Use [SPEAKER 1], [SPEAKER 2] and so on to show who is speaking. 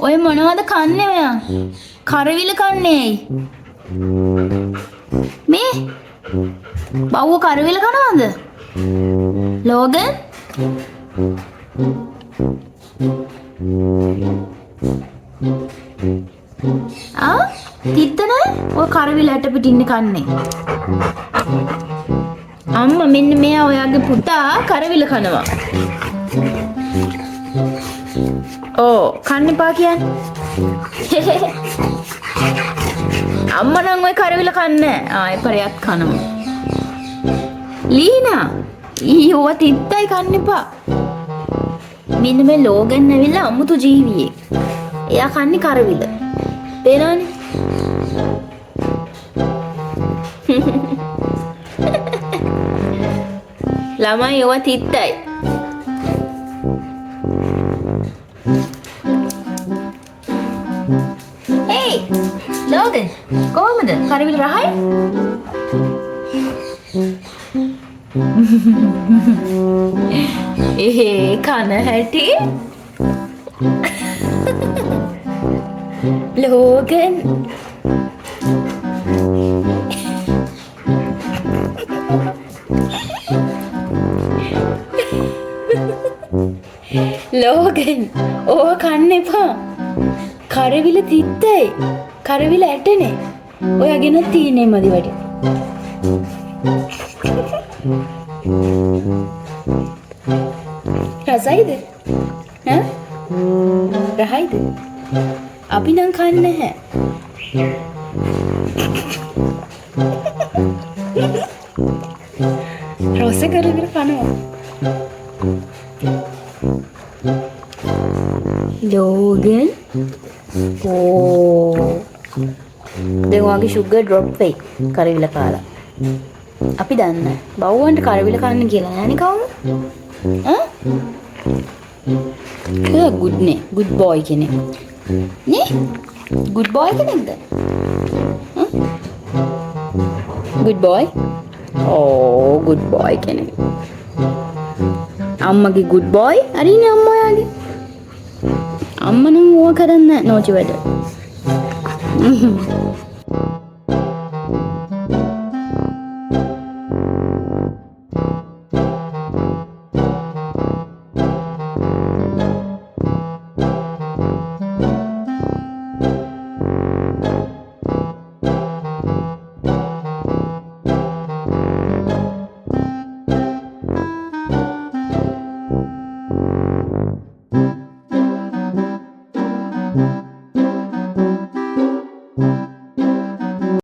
[SPEAKER 1] ඔය මොනවද කන්නේ ඔයා? කරවිල කන්නේ ඇයි? මේ බව්ව කරවිල කනවද? ලෝගන්? තිත්ත නෑ? ඔය කරවිල ඇට පිටින් කන්නේ. අම්මා මෙන්න මෙයා ඔයාගේ පුතා කරවිල කනවා. ඕ කන්න එපා කියන්නේ. අම්මා නම් ඔය කරවිල කන්නේ නෑ. එපරයක් කනවා. ලීනා ඊයෝ තිත්තයි කන්න එපා. මෙන්න මේ ලෝගන් ඇවිල්ලා අමුතු ජීවියෙක්. එයා කන්නේ කරවිල. තේරෙනවනේ? ළමයි ඔය තිත්තයි. Hey, Logan, කොහමද? කරවිල රහයි? කන හැටි? Logan. ලෝගන් ඕව කන්න එපා. කරවිල තිත්තයි. කරවිල ඇටනේ. ඔයාගෙන තියෙන්නේ මදි වැඩි. රසයිද? ඈ? රහයිද? අපි නම් කන්නේ නැහැ. රස කර කර කනවා. ලෝගන් දැන් ඔයාගේ sugar drop වෙයි කරවිල කාලා. අපි දන්නේ බව්වන්ට කරවිල කන්න කියලා නෑනේ කවුරු? ඈ? good නේ. good boy කෙනෙක්. නේ? good boy කෙනෙක්ද? good boy? ඕ good boy කෙනෙක්. අම්මගේ good boy හරිනේ අම්මා යාගේ. අම්මා නම් ඕක කරන්නේ නෝචි වැඩ. Thank you.